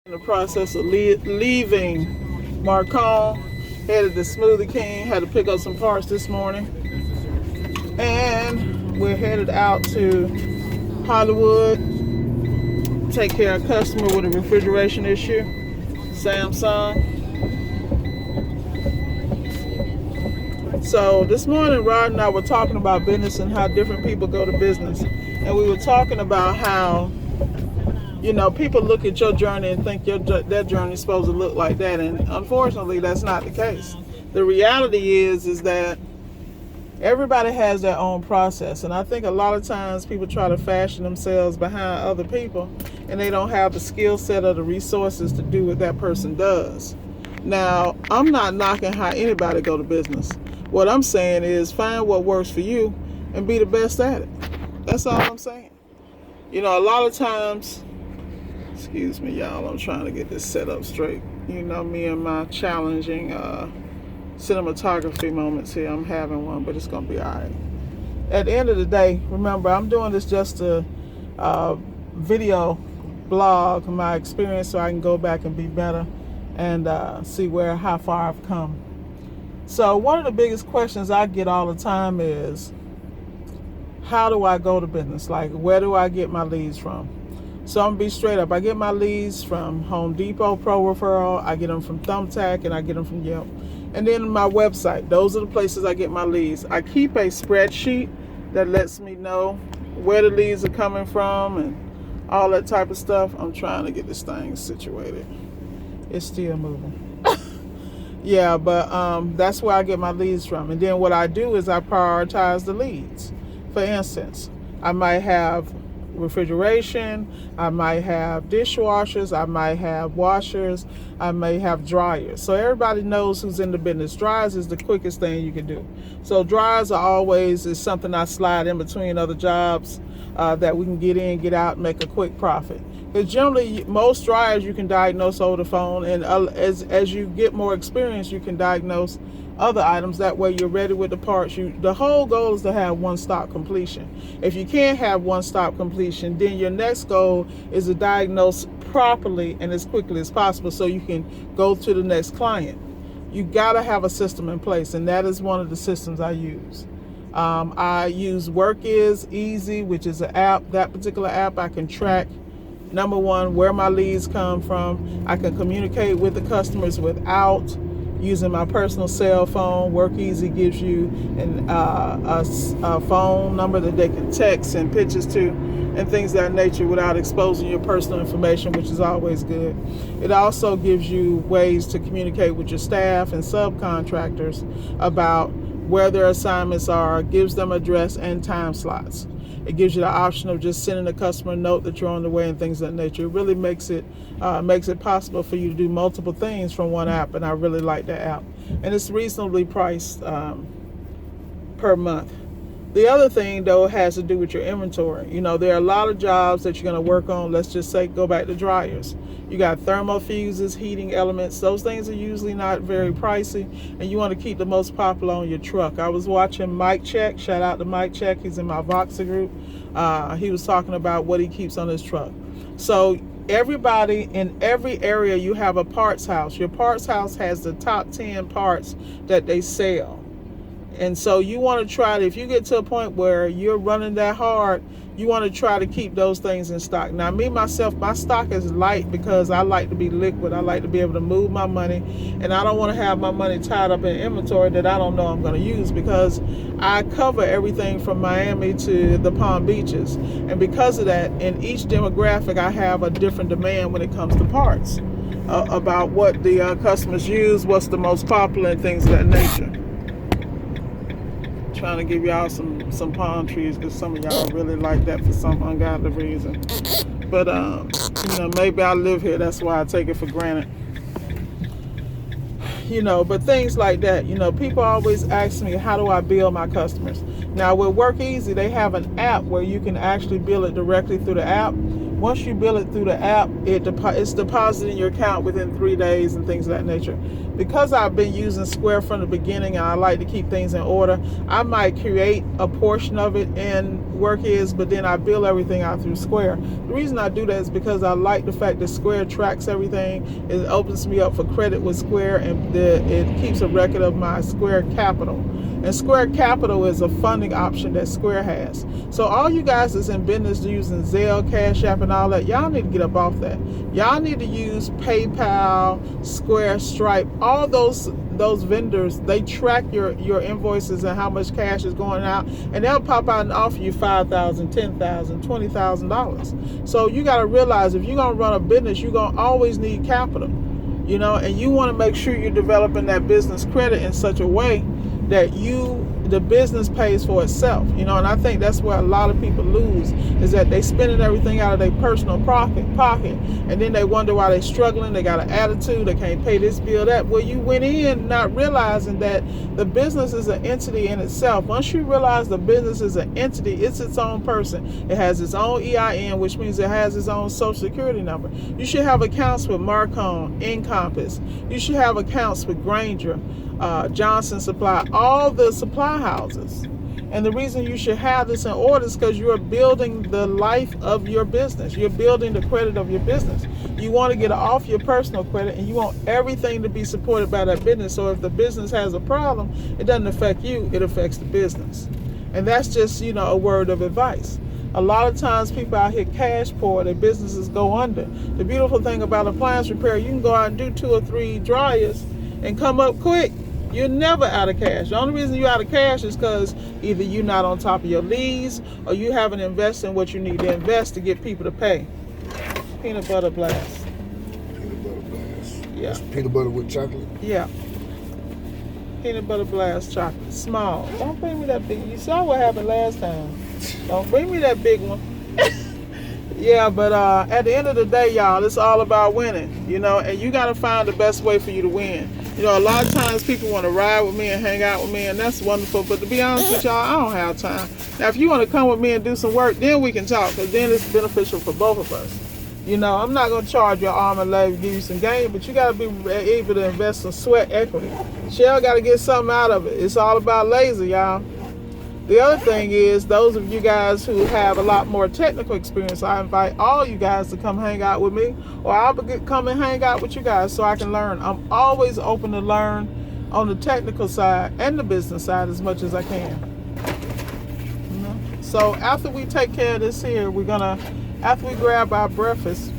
In the process of leaving Marcon, headed to Smoothie King, had to pick up some parts this morning. And we're headed out to Hollywood, take care of a customer with a refrigeration issue, Samsung. So this morning, Rod and I were talking about business and how different people go to business. And we were talking about how, people look at your journey and think their journey is supposed to look like that. And unfortunately, that's not the case. The reality is that everybody has their own process. And I think a lot of times people try to fashion themselves behind other people and they don't have the skill set or the resources to do what that person does. Now, I'm not knocking how anybody go to business. What I'm saying is find what works for you and be the best at it. That's all I'm saying. A lot of times, excuse me, y'all, I'm trying to get this set up straight. Me and my challenging cinematography moments here. I'm having one, but it's going to be all right. At the end of the day, remember, I'm doing this just to video blog my experience so I can go back and be better and see how far I've come. So one of the biggest questions I get all the time is, how do I go to business? Like, where do I get my leads from? So I'm going to be straight up. I get my leads from Home Depot Pro Referral. I get them from Thumbtack, and I get them from Yelp. And then my website. Those are the places I get my leads. I keep a spreadsheet that lets me know where the leads are coming from and all that type of stuff. I'm trying to get this thing situated. It's still moving. Yeah, but that's where I get my leads from. And then what I do is I prioritize the leads. For instance, I might have refrigeration, I might have dishwashers, I might have washers, I may have dryers. So everybody knows who's in the business. Dryers is the quickest thing you can do. So dryers is something I slide in between other jobs that we can get in, get out, and make a quick profit. Because generally, most dryers you can diagnose over the phone, and as you get more experience, you can diagnose other items. That way you're ready with the parts. The whole goal is to have one-stop completion. If you can't have one-stop completion, then your next goal is to diagnose properly and as quickly as possible so you can go to the next client. You got to have a system in place, and that is one of the systems I use. I use WorkIsEasy, which is an app. That particular app, I can track, number one, where my leads come from. I can communicate with the customers without using my personal cell phone. WorkIsy gives you a phone number that they can text and pictures to and things of that nature without exposing your personal information, which is always good. It also gives you ways to communicate with your staff and subcontractors about where their assignments are, gives them address and time slots. It gives you the option of just sending a customer a note that you're on the way and things of that nature. It really makes it possible for you to do multiple things from one app, and I really like that app. And it's reasonably priced per month. The other thing, though, has to do with your inventory. There are a lot of jobs that you're going to work on. Let's just say, go back to dryers. You got thermal fuses, heating elements. Those things are usually not very pricey, and you want to keep the most popular on your truck. I was watching Mike Check. Shout out to Mike Check. He's in my Voxer group. He was talking about what he keeps on his truck. So everybody in every area, you have a parts house. Your parts house has the top 10 parts that they sell. And so you want to try to, if you get to a point where you're running that hard, you want to try to keep those things in stock. Now, me, myself, my stock is light because I like to be liquid. I like to be able to move my money, and I don't want to have my money tied up in inventory that I don't know I'm going to use, because I cover everything from Miami to the Palm Beaches. And because of that, in each demographic, I have a different demand when it comes to parts, about what the customers use, what's the most popular, and things of that nature. Trying to give y'all some palm trees because some of y'all really like that for some ungodly reason. But maybe I live here, that's why I take it for granted. But things like that. People always ask me, how do I bill my customers? Now with WorkIsy, they have an app where you can actually bill it directly through the app. Once you bill it through the app, it's deposited in your account within 3 days and things of that nature. Because I've been using Square from the beginning and I like to keep things in order, I might create a portion of it in work is, but then I build everything out through Square. The reason I do that is because I like the fact that Square tracks everything. It opens me up for credit with Square, and it keeps a record of my Square Capital. And Square Capital is a funding option that Square has. So all you guys that's in business using Zelle, Cash App, and all that, y'all need to get up off that. Y'all need to use PayPal, Square, Stripe, all those vendors. They track your invoices and how much cash is going out, and they'll pop out and offer you $5,000, $10,000, $20,000. So you got to realize, if you're gonna run a business, you're gonna always need capital, and you want to make sure you're developing that business credit in such a way that the business pays for itself, and I think that's where a lot of people lose, is that they spending everything out of their personal pocket, and then they wonder why they're struggling. They got an attitude, they can't pay this bill, that. Well, you went in not realizing that the business is an entity in itself. Once you realize the business is an entity, it's its own person. It has its own EIN, which means it has its own social security number. You should have accounts with Marcon, Encompass. You should have accounts with Grainger, Johnson Supply, all the supply houses. And the reason you should have this in order is because you're building the life of your business. You're building the credit of your business. You want to get off your personal credit, and you want everything to be supported by that business. So if the business has a problem, it doesn't affect you, it affects the business. And that's just, a word of advice. A lot of times people out here cash poor, their businesses go under. The beautiful thing about appliance repair, you can go out and do 2 or 3 dryers and come up quick. You're never out of cash. The only reason you're out of cash is because either you're not on top of your leads, or you haven't invested in what you need to invest to get people to pay. Peanut butter blast. Peanut butter blast. Yeah. That's peanut butter with chocolate? Yeah. Peanut butter blast chocolate. Small. Don't bring me that big. You saw what happened last time. Don't bring me that big one. Yeah, but at the end of the day, y'all, it's all about winning, and you got to find the best way for you to win. A lot of times people want to ride with me and hang out with me, and that's wonderful. But to be honest with y'all, I don't have time. Now, if you want to come with me and do some work, then we can talk, because then it's beneficial for both of us. I'm not going to charge your arm and leg to give you some gain, but you got to be able to invest some sweat equity. Shell got to get something out of it. It's all about laser, y'all. The other thing is, those of you guys who have a lot more technical experience, I invite all you guys to come hang out with me, or I'll come and hang out with you guys so I can learn. I'm always open to learn on the technical side and the business side as much as I can. So after we take care of this here, after we grab our breakfast,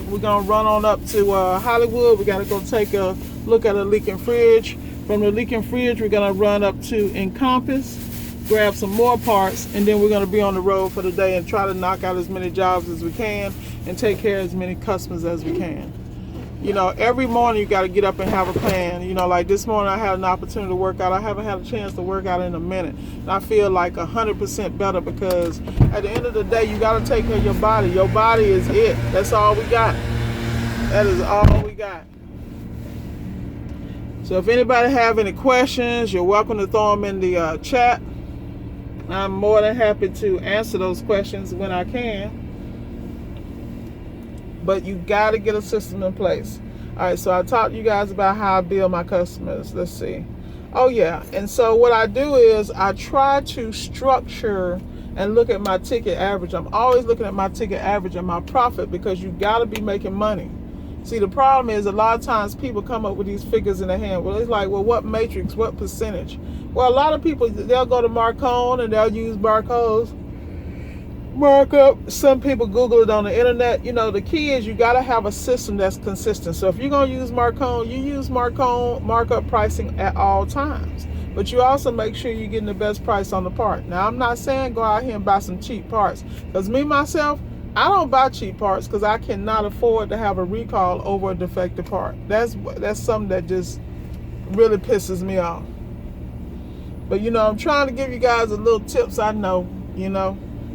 we're gonna run on up to Hollywood. We gotta go take a look at a leaking fridge. From the leaking fridge, we're gonna run up to Encompass, grab some more parts, and then we're going to be on the road for the day and try to knock out as many jobs as we can and take care of as many customers as we can. Every morning you got to get up and have a plan. Like this morning I had an opportunity to work out. I haven't had a chance to work out in a minute, and I feel like 100% better, because at the end of the day, you got to take care of your body. Your body is it. That's all we got. That is all we got. So if anybody have any questions, you're welcome to throw them in the chat. I'm more than happy to answer those questions when I can. But you got to get a system in place. All right, so I talked to you guys about how I build my customers. Let's see. Oh, yeah. And so what I do is I try to structure and look at my ticket average. I'm always looking at my ticket average and my profit, because you got to be making money. See, the problem is a lot of times people come up with these figures in their hand. Well, it's like, well, what matrix, what percentage? Well, a lot of people, they'll go to Marcon and they'll use barcodes, markup. Some people Google it on the internet. The key is you got to have a system that's consistent. So if you're going to use Marcon, you use Marcon markup pricing at all times. But you also make sure you're getting the best price on the part. Now, I'm not saying go out here and buy some cheap parts, because me, myself, I don't buy cheap parts because I cannot afford to have a recall over a defective part. That's something that just really pisses me off. But I'm trying to give you guys a little tips. I know,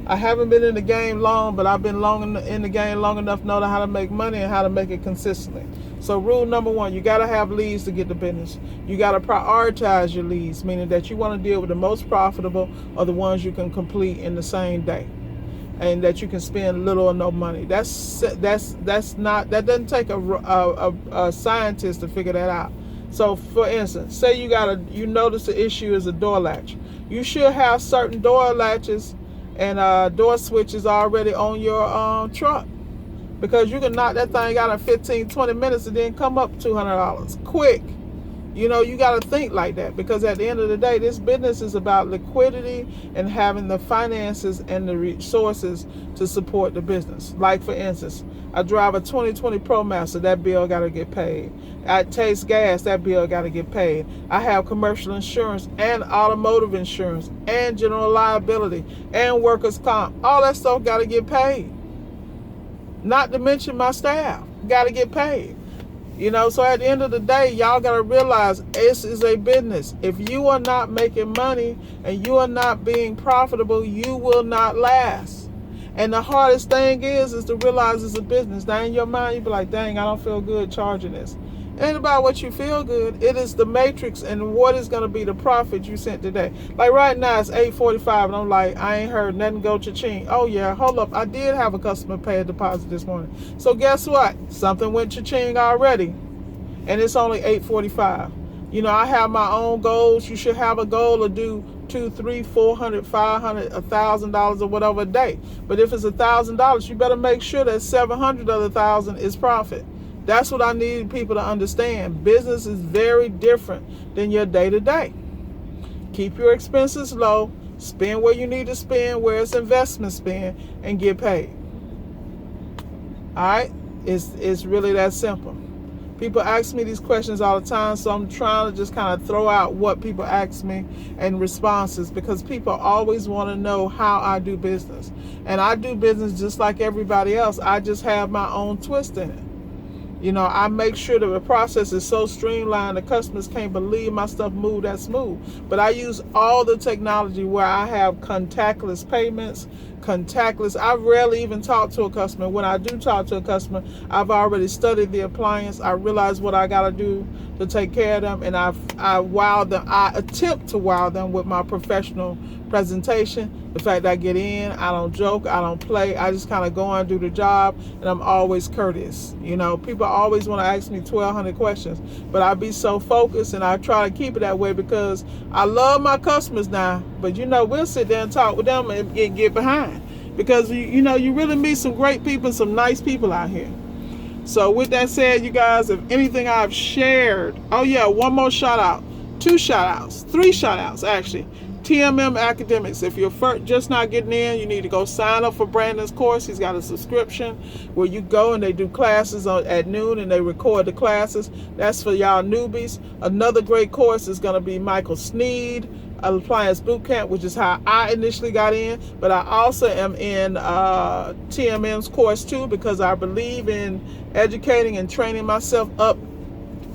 I haven't been in the game long, but I've been in the game long enough to know how to make money and how to make it consistently. So rule number 1, you got to have leads to get the business. You got to prioritize your leads, meaning that you want to deal with the most profitable or the ones you can complete in the same day, and that you can spend little or no money. That doesn't take a scientist to figure that out. So for instance, say you notice the issue is a door latch. You should have certain door latches and door switches already on your truck, because you can knock that thing out in 15-20 minutes and then come up $200 quick. You know, you got to think like that, because at the end of the day, this business is about liquidity and having the finances and the resources to support the business. Like, for instance, I drive a 2020 ProMaster, that bill got to get paid. I taste gas, that bill got to get paid. I have commercial insurance and automotive insurance and general liability and workers' comp. All that stuff got to get paid. Not to mention my staff got to get paid. You know, so at the end of the day, y'all got to realize this is a business. If you are not making money and you are not being profitable, you will not last. And the hardest thing is to realize it's a business. Now in your mind, you be like, dang, I don't feel good charging this. It ain't about what you feel good. It is the matrix and what is going to be the profit you sent today. Like right now, it's 8:45 and I'm like, I ain't heard nothing go cha-ching. Oh yeah, hold up. I did have a customer pay a deposit this morning. So guess what? Something went cha-ching already. And it's only 8:45. You know, I have my own goals. You should have a goal to do $200, $300, $400, $500, $1,000 or whatever a day. But if it's $1,000, you better make sure that 700 of the 1,000 is profit. That's what I need people to understand. Business is very different than your day-to-day. Keep your expenses low, spend where you need to spend, where it's investment spend, and get paid. All right? It's really that simple. People ask me these questions all the time, so I'm trying to just kind of throw out what people ask me and responses, because people always want to know how I do business. And I do business just like everybody else. I just have my own twist in it. You know, I make sure that the process is so streamlined the customers can't believe my stuff moved that smooth. But I use all the technology where I have contactless payments, contactless. I rarely even talk to a customer. When I do talk to a customer, I've already studied the appliance. I realize what I got to do to take care of them, and I wow them. I attempt to wow them with my professional presentation. The fact that I get in, I don't joke, I don't play, I just kind of go and do the job, and I'm always courteous. You know, people always want to ask me 1,200 questions, but I be so focused, and I try to keep it that way, because I love my customers now, but you know, we'll sit there and talk with them and get behind, because you know, you really meet some great people, some nice people out here. So with that said, you guys, if anything I've shared, oh yeah, one more shout out, 2 shout outs, 3 shout outs actually. TMM Academics. If you're just not getting in, you need to go sign up for Brandon's course. He's got a subscription where you go and they do classes at noon and they record the classes. That's for y'all newbies. Another great course is going to be Michael Sneed, Appliance Bootcamp, which is how I initially got in. But I also am in TMM's course too, because I believe in educating and training myself up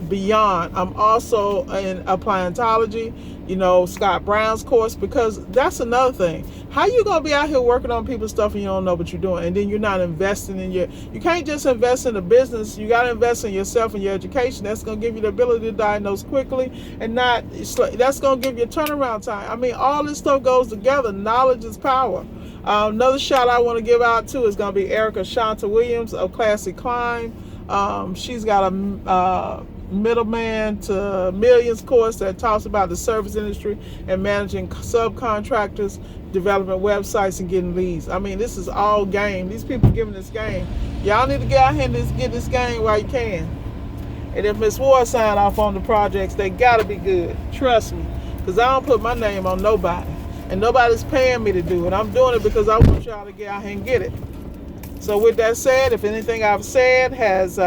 beyond. I'm also in appliantology, you know, Scott Brown's course, because that's another thing. How you gonna be out here working on people's stuff and you don't know what you're doing, and then you're not investing in you can't just invest in the business, you gotta invest in yourself and your education. That's gonna give you the ability to diagnose quickly, and that's gonna give you a turnaround time. I mean, all this stuff goes together. Knowledge is power. Another shout I want to give out to is gonna be Erica Shanta Williams of Classic Climb. She's got a Middleman to Millions course that talks about the service industry and managing subcontractors, developing websites, and getting leads. I mean, this is all game. These people giving this game. Y'all need to get out here and get this game while you can. And if Miss Ward sign off on the projects, they gotta be good. Trust me, because I don't put my name on nobody, and nobody's paying me to do it. I'm doing it because I want y'all to get out here and get it. So with that said, if anything I've said has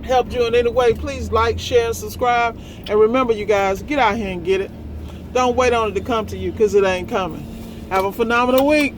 helped you in any way, please like, share, and subscribe. And remember, you guys, get out here and get it. Don't wait on it to come to you, because it ain't coming. Have a phenomenal week.